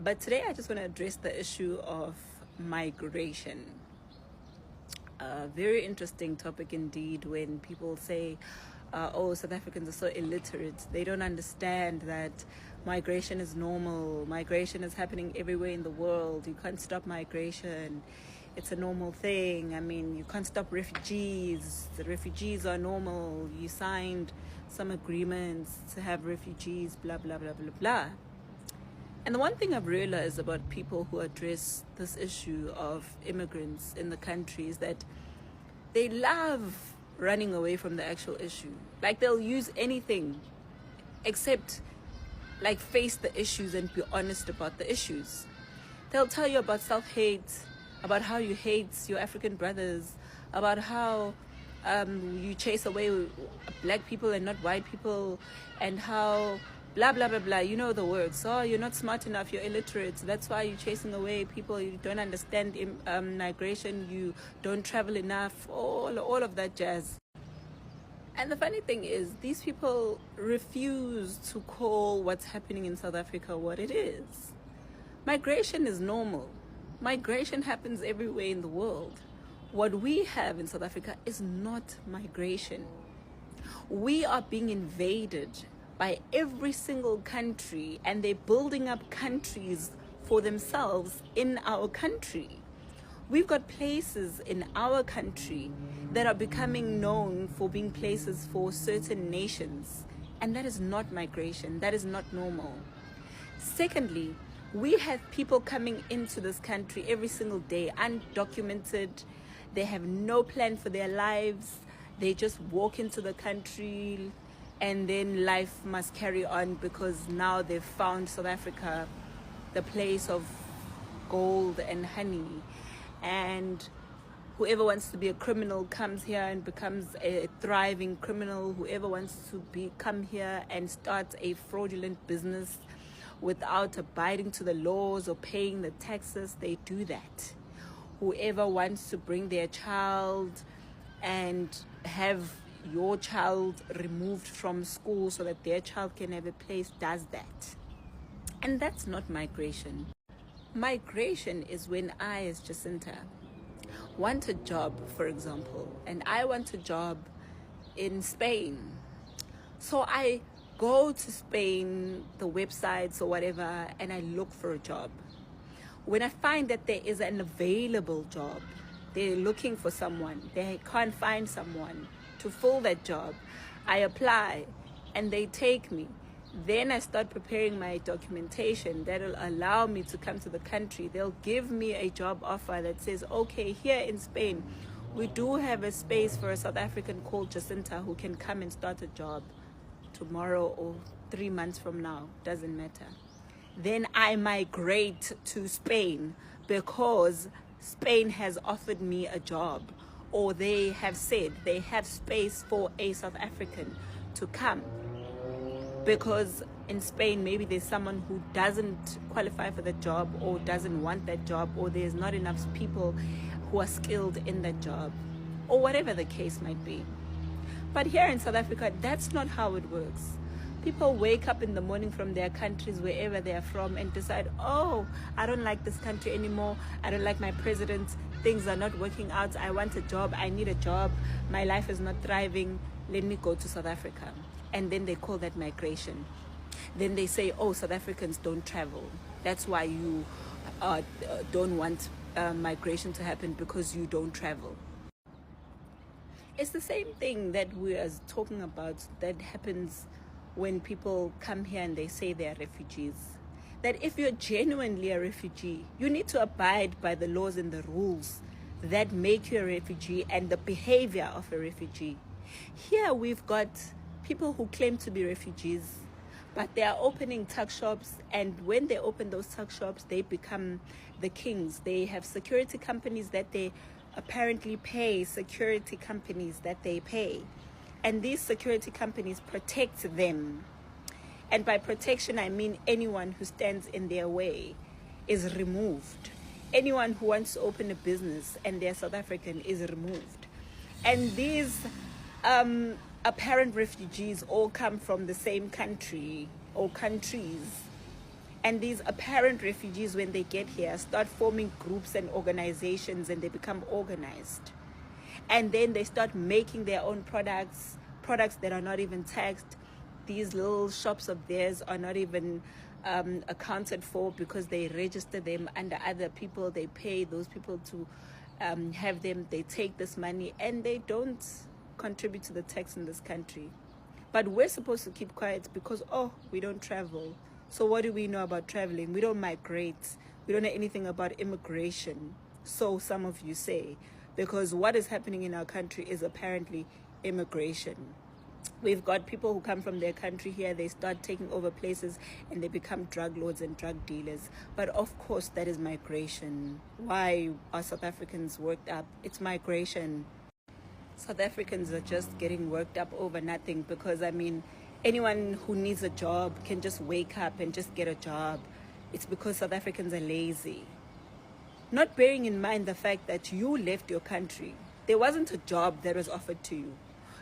But today I just want to address the issue of migration. A very interesting topic indeed when people say, oh, South Africans are so illiterate. They don't understand that migration is normal. Migration is happening everywhere in the world. You can't stop migration. It's a normal thing. I mean, you can't stop refugees. The refugees are normal. You signed some agreements to have refugees, blah, blah, blah, blah, blah. And the one thing I've realized about people who address this issue of immigrants in the country is that they love running away from the actual issue. Like, they'll use anything except like face the issues and be honest about the issues. They'll tell you about self-hate, about how you hate your African brothers, about how you chase away black people and not white people, and how blah, blah, blah, blah. You know the words. Oh, you're not smart enough. You're illiterate. That's why you're chasing away people. You don't understand migration. You don't travel enough. All of that jazz. And the funny thing is, these people refuse to call what's happening in South Africa what it is. Migration is normal. Migration happens everywhere in the world. What we have in South Africa is not migration. We are being invaded by every single country, and they're building up countries for themselves in our country. We've got places in our country that are becoming known for being places for certain nations, and that is not migration. That is not normal. Secondly, we have people coming into this country every single day, undocumented. They have no plan for their lives. They just walk into the country, and then life must carry on because now they've found South Africa the place of gold and honey. And whoever wants to be a criminal comes here and becomes a thriving criminal. Whoever wants to come here and start a fraudulent business without abiding to the laws or paying the taxes, they do that. Whoever wants to bring their child and have your child removed from school so that their child can have a place does that. And that's not migration. Migration is when I, as Jacinta, want a job, for example, and I want a job in Spain. So I go to Spain, the websites or whatever, and I look for a job. When I find that there is an available job, they're looking for someone, they can't find someone to fill that job, I apply and they take me. Then I start preparing my documentation that will allow me to come to the country. They'll give me a job offer that says, okay, here in Spain, we do have a space for a South African called Jacinta who can come and start a job tomorrow or 3 months from now, doesn't matter. Then I migrate to Spain because Spain has offered me a job, or they have said they have space for a South African to come. Because in Spain, maybe there's someone who doesn't qualify for the job or doesn't want that job, or there's not enough people who are skilled in that job, or whatever the case might be. But here in South Africa, that's not how it works. People wake up in the morning from their countries, wherever they are from, and decide, oh, I don't like this country anymore. I don't like my president. Things are not working out. I want a job. I need a job. My life is not thriving. Let me go to South Africa. And then they call that migration. Then they say, oh, South Africans don't travel. That's why you don't want migration to happen, because you don't travel. It's the same thing that we are talking about that happens when people come here and they say they are refugees. That if you're genuinely a refugee, you need to abide by the laws and the rules that make you a refugee and the behavior of a refugee. Here we've got people who claim to be refugees, but they are opening tuck shops, and when they open those tuck shops, they become the kings. They have security companies that they apparently pay, and these security companies protect them. And by protection, I mean anyone who stands in their way is removed. Anyone who wants to open a business and they're South African is removed. And these apparent refugees all come from the same country or countries, And these apparent refugees, when they get here, start forming groups and organizations, and they become organized. And then they start making their own products that are not even taxed. These little shops of theirs are not even accounted for because they register them under other people. They pay those people to have them. They take this money and they don't contribute to the tax in this country. But we're supposed to keep quiet because, we don't travel. So what do we know about traveling? We don't migrate. We don't know anything about immigration. So some of you say, because what is happening in our country is apparently immigration. We've got people who come from their country here, they start taking over places and they become drug lords and drug dealers. But of course, that is migration. Why are South Africans worked up? It's migration. South Africans are just getting worked up over nothing because, anyone who needs a job can just wake up and just get a job. It's because South Africans are lazy. Not bearing in mind the fact that you left your country. There wasn't a job that was offered to you.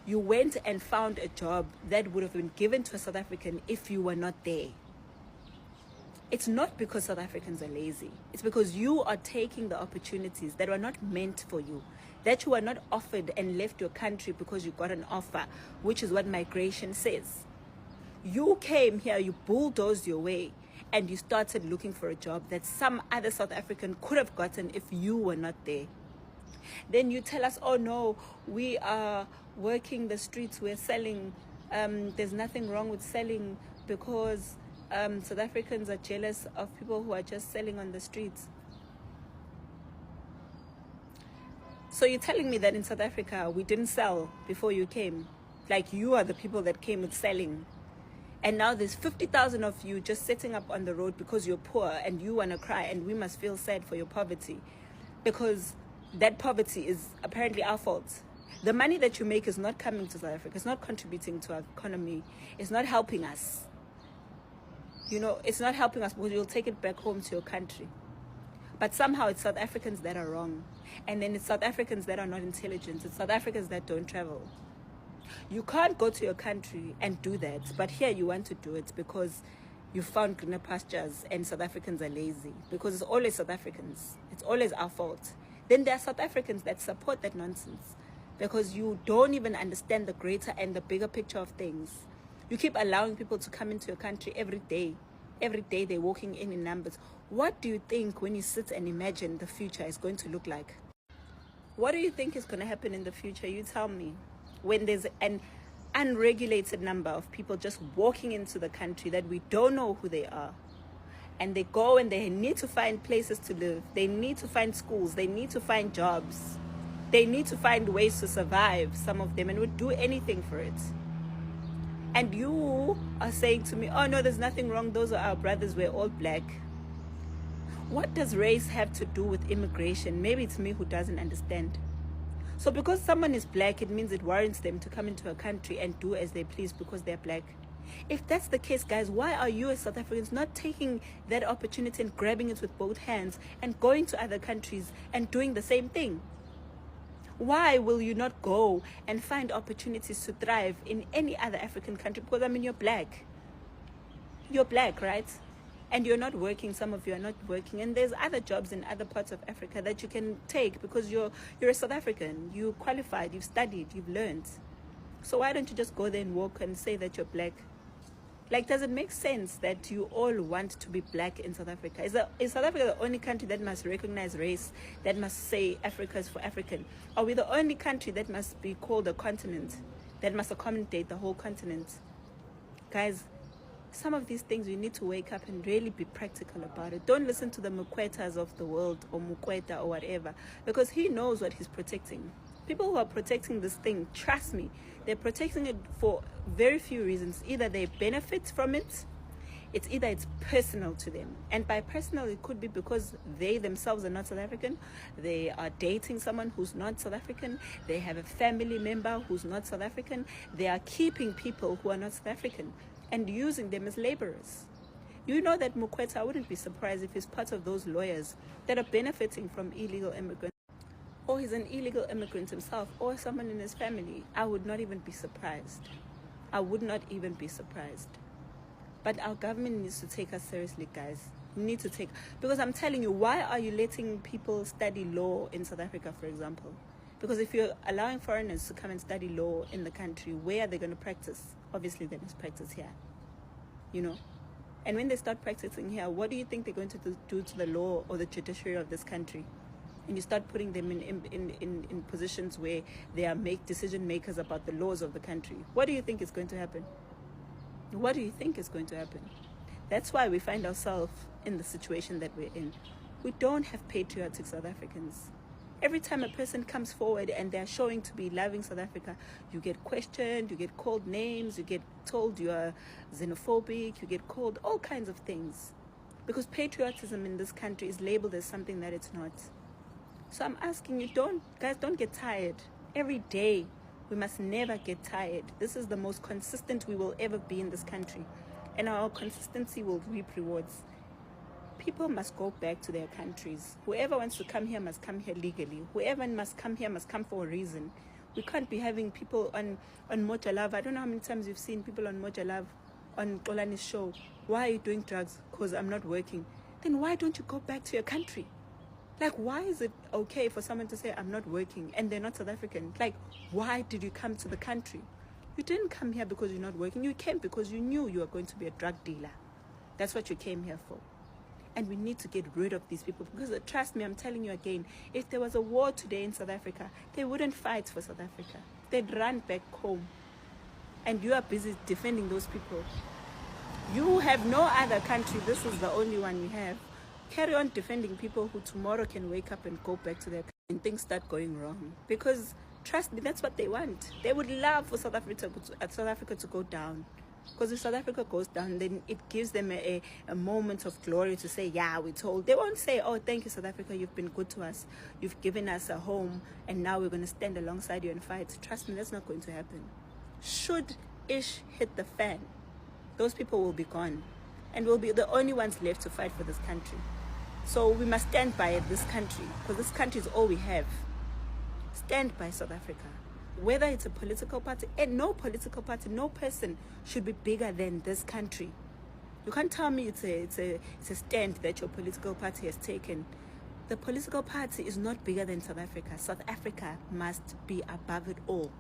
You went and found a job that would have been given to a South African if you were not there. It's not because South Africans are lazy. It's because you are taking the opportunities that were not meant for you, that you were not offered and left your country because you got an offer, which is what migration says. You came here, you bulldozed your way, and you started looking for a job that some other South African could have gotten if you were not there. Then you tell us, oh no, we are working the streets, we're selling. There's nothing wrong with selling because South Africans are jealous of people who are just selling on the streets. So you're telling me that in South Africa, we didn't sell before you came? Like you are the people that came with selling. And now there's 50,000 of you just sitting up on the road because you're poor and you want to cry, and we must feel sad for your poverty because that poverty is apparently our fault. The money that you make is not coming to South Africa. It's not contributing to our economy. It's not helping us. It's not helping us because you'll take it back home to your country. But somehow it's South Africans that are wrong. And then it's South Africans that are not intelligent. It's South Africans that don't travel. You can't go to your country and do that, but here you want to do it because you found greener pastures and South Africans are lazy. Because it's always South Africans. It's always our fault. Then there are South Africans that support that nonsense because you don't even understand the greater and the bigger picture of things. You keep allowing people to come into your country every day. Every day they're walking in numbers. What do you think when you sit and imagine the future is going to look like? What do you think is going to happen in the future? You tell me. When there's an unregulated number of people just walking into the country that we don't know who they are, and they go and they need to find places to live, they need to find schools, they need to find jobs, they need to find ways to survive, some of them, and would do anything for it. And you are saying to me, oh no, there's nothing wrong, those are our brothers, we're all black. What does race have to do with immigration? Maybe it's me who doesn't understand. So because someone is black, it means it warrants them to come into a country and do as they please because they're black. If that's the case, guys, why are you as South Africans not taking that opportunity and grabbing it with both hands and going to other countries and doing the same thing? Why will you not go and find opportunities to thrive in any other African country? Because you're black. You're black, right? And you're not working. Some of you are not working, and there's other jobs in other parts of Africa that you can take because you're a South African. You qualified, you've studied, you've learned. So why don't you just go there and walk and say that you're black? Like, does it make sense that you all want to be black in South Africa? Is South Africa the only country that must recognize race, that must say Africa is for African? Are we the only country that must be called a continent, that must accommodate the whole continent? Guys, some of these things, you need to wake up and really be practical about it. Don't listen to the Mukwetas of the world, or Mukweta or whatever, because he knows what he's protecting. People who are protecting this thing, trust me, they're protecting it for very few reasons. Either they benefit from it, either it's personal to them. And by personal, it could be because they themselves are not South African. They are dating someone who's not South African. They have a family member who's not South African. They are keeping people who are not South African and using them as laborers. You know that Mukweta, I wouldn't be surprised if he's part of those lawyers that are benefiting from illegal immigrants, or he's an illegal immigrant himself, or someone in his family. I would not even be surprised. I would not even be surprised. But our government needs to take us seriously, guys. We need to take, because I'm telling you, why are you letting people study law in South Africa, for example? Because if you're allowing foreigners to come and study law in the country, where are they going to practice? Obviously, they must practice here, you know. And when they start practicing here, what do you think they're going to do to the law or the judiciary of this country? And you start putting them in positions where they are decision makers about the laws of the country. What do you think is going to happen? What do you think is going to happen? That's why we find ourselves in the situation that we're in. We don't have patriotic South Africans. Every time a person comes forward and they're showing to be loving South Africa, you get questioned, you get called names, you get told you are xenophobic, you get called all kinds of things. Because patriotism in this country is labeled as something that it's not. So I'm asking you, guys, don't get tired. Every day, we must never get tired. This is the most consistent we will ever be in this country. And our consistency will reap rewards. People must go back to their countries. Whoever wants to come here must come here legally. Whoever must come here must come for a reason. We can't be having people on Moja Love. I don't know how many times you've seen people on Moja Love, on Kolani's show. Why are you doing drugs? Because I'm not working. Then why don't you go back to your country? Like, why is it okay for someone to say, I'm not working, and they're not South African? Like, why did you come to the country? You didn't come here because you're not working. You came because you knew you were going to be a drug dealer. That's what you came here for. And we need to get rid of these people, because trust me, I'm telling you again, if there was a war today in South Africa, they wouldn't fight for South Africa. They'd run back home. And you are busy defending those people. You have no other country. This is the only one we have. Carry on defending people who tomorrow can wake up and go back to their country and things start going wrong. Because trust me, that's what they want. They would love for South Africa to go down. Because if South Africa goes down, then it gives them a moment of glory to say, yeah, we told. They won't say, oh, thank you, South Africa, you've been good to us. You've given us a home, and now we're going to stand alongside you and fight. Trust me, that's not going to happen. Should ish hit the fan, those people will be gone. And we'll be the only ones left to fight for this country. So we must stand by this country, because this country is all we have. Stand by South Africa. Whether it's a political party, and no political party, no person should be bigger than this country. You can't tell me it's a stand that your political party has taken. The political party is not bigger than South Africa. South Africa must be above it all.